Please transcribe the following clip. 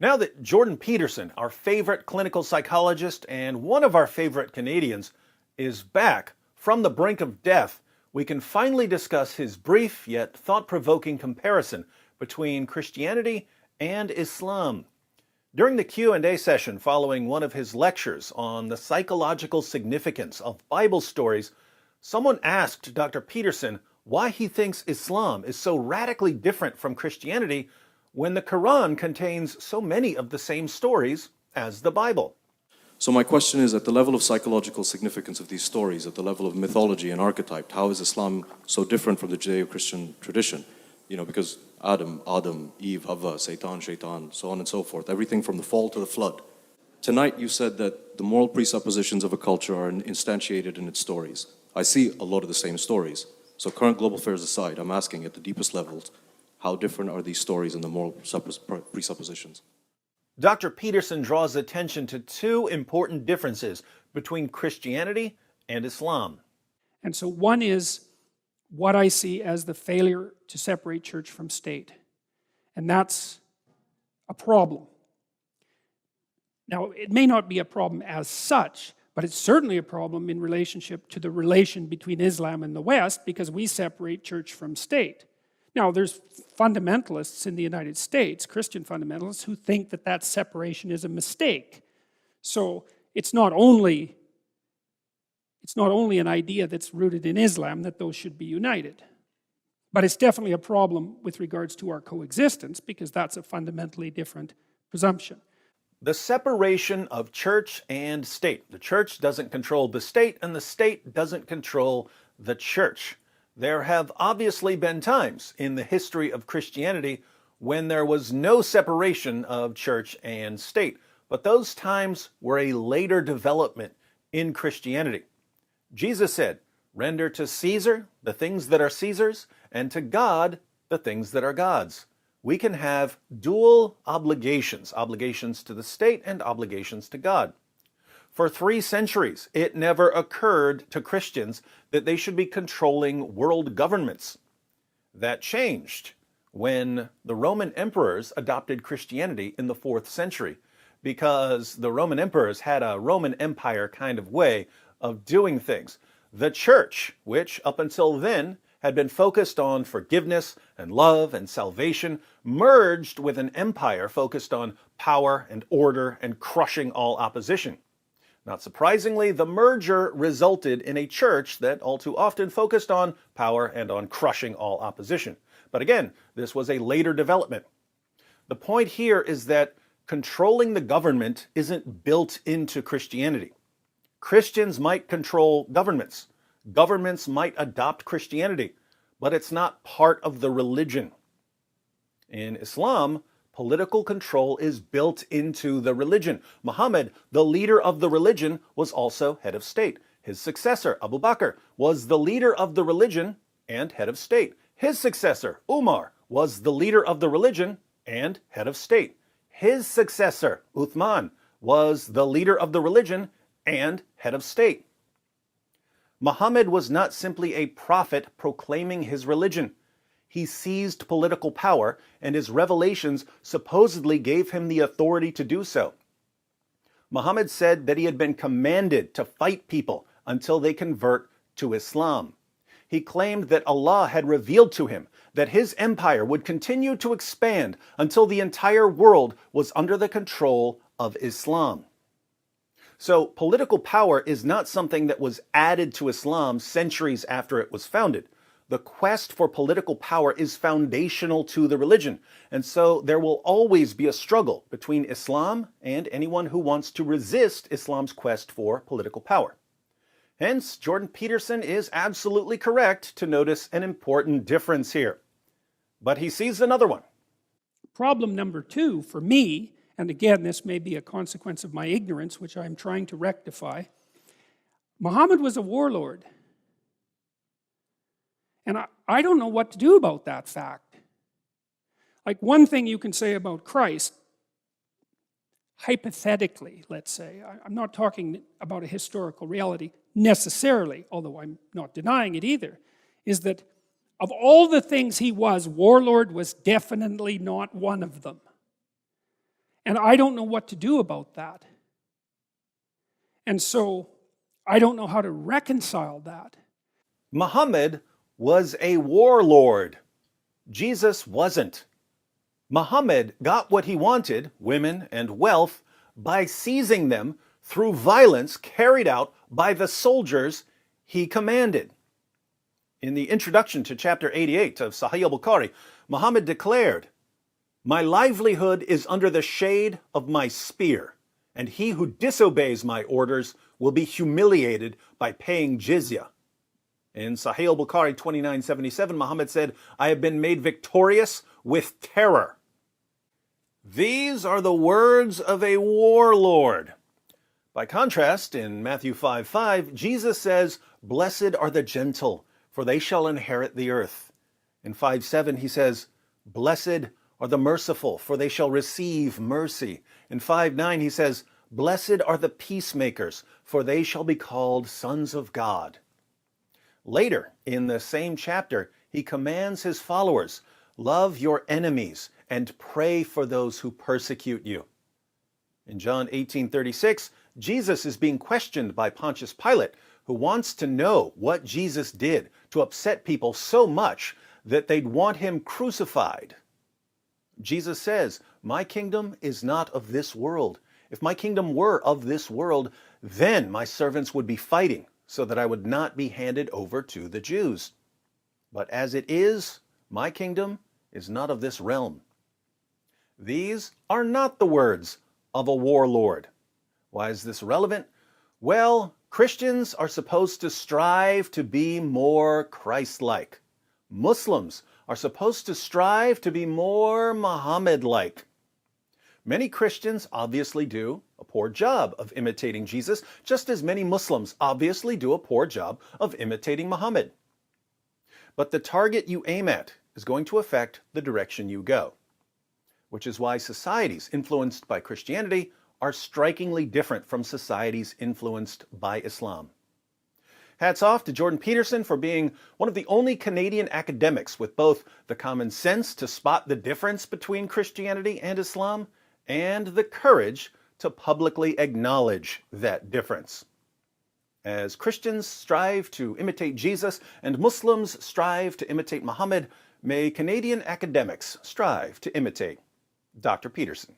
Now that Jordan Peterson, our favorite clinical psychologist and one of our favorite Canadians, is back from the brink of death, we can finally discuss his brief yet thought-provoking comparison between Christianity and Islam. During the Q&A session following one of his lectures on the psychological significance of Bible stories, someone asked Dr. Peterson why he thinks Islam is so radically different from Christianity when the Quran contains so many of the same stories as the Bible. So my question is, at the level of psychological significance of these stories, at the level of mythology and archetype, how is Islam so different from the Judeo-Christian tradition? Because Adam, Eve, Havva, Satan, Shaitan, so on and so forth, everything from the fall to the flood. Tonight you said that the moral presuppositions of a culture are instantiated in its stories. I see a lot of the same stories. So current global affairs aside, I'm asking at the deepest levels, how different are these stories and the moral presuppositions? Dr. Peterson draws attention to two important differences between Christianity and Islam. And so one is what I see as the failure to separate church from state. And that's a problem. Now, it may not be a problem as such, but it's certainly a problem in relationship to the relation between Islam and the West, because we separate church from state. Now, there's fundamentalists in the United States, Christian fundamentalists, who think that that separation is a mistake. So it's not only an idea that's rooted in Islam that those should be united. But it's definitely a problem with regards to our coexistence, because that's a fundamentally different presumption. The separation of church and state. The church doesn't control the state, and the state doesn't control the church. There have obviously been times in the history of Christianity when there was no separation of church and state, but those times were a later development in Christianity. Jesus said, "Render to Caesar the things that are Caesar's, and to God the things that are God's." We can have dual obligations, obligations to the state and obligations to God. For 3 centuries, it never occurred to Christians that they should be controlling world governments. That changed when the Roman emperors adopted Christianity in the 4th century, because the Roman emperors had a Roman Empire kind of way of doing things. The church, which up until then had been focused on forgiveness and love and salvation, merged with an empire focused on power and order and crushing all opposition. Not surprisingly, the merger resulted in a church that all too often focused on power and on crushing all opposition. But again, this was a later development. The point here is that controlling the government isn't built into Christianity. Christians might control governments. Governments might adopt Christianity, but it's not part of the religion. In Islam, political control is built into the religion. Muhammad, the leader of the religion, was also head of state. His successor, Abu Bakr, was the leader of the religion and head of state. His successor, Umar, was the leader of the religion and head of state. His successor, Uthman, was the leader of the religion and head of state. Muhammad was not simply a prophet proclaiming his religion. He seized political power, and his revelations supposedly gave him the authority to do so. Muhammad said that he had been commanded to fight people until they convert to Islam. He claimed that Allah had revealed to him that his empire would continue to expand until the entire world was under the control of Islam. So political power is not something that was added to Islam centuries after it was founded. The quest for political power is foundational to the religion, and so there will always be a struggle between Islam and anyone who wants to resist Islam's quest for political power. Hence, Jordan Peterson is absolutely correct to notice an important difference here. But he sees another one. Problem number 2 for me, and again, this may be a consequence of my ignorance, which I'm trying to rectify. Muhammad was a warlord. And I don't know what to do about that fact. Like, one thing you can say about Christ, hypothetically, let's say, I'm not talking about a historical reality necessarily, although I'm not denying it either, is that of all the things he was, warlord was definitely not one of them. And I don't know what to do about that. And so I don't know how to reconcile that. Muhammad was a warlord. Jesus wasn't. Muhammad got what he wanted, women and wealth, by seizing them through violence carried out by the soldiers he commanded. In the introduction to chapter 88 of Sahih al-Bukhari, Muhammad declared, "My livelihood is under the shade of my spear, and he who disobeys my orders will be humiliated by paying jizya." In Sahih al-Bukhari 2977, Muhammad said, "I have been made victorious with terror." These are the words of a warlord. By contrast, in Matthew 5:5, Jesus says, "Blessed are the gentle, for they shall inherit the earth." In 5:7, he says, "Blessed are the merciful, for they shall receive mercy." In 5:9, he says, "Blessed are the peacemakers, for they shall be called sons of God." Later, in the same chapter, he commands his followers, "Love your enemies and pray for those who persecute you." In John 18:36, Jesus is being questioned by Pontius Pilate, who wants to know what Jesus did to upset people so much that they'd want him crucified. Jesus says, "My kingdom is not of this world. If my kingdom were of this world, then my servants would be fighting so that I would not be handed over to the Jews. But as it is, my kingdom is not of this realm." These are not the words of a warlord. Why is this relevant? Well, Christians are supposed to strive to be more Christ-like. Muslims are supposed to strive to be more Muhammad-like. Many Christians obviously do a poor job of imitating Jesus, just as many Muslims obviously do a poor job of imitating Muhammad. But the target you aim at is going to affect the direction you go, which is why societies influenced by Christianity are strikingly different from societies influenced by Islam. Hats off to Jordan Peterson for being one of the only Canadian academics with both the common sense to spot the difference between Christianity and Islam and the courage to publicly acknowledge that difference. As Christians strive to imitate Jesus and Muslims strive to imitate Muhammad, may Canadian academics strive to imitate Dr. Peterson.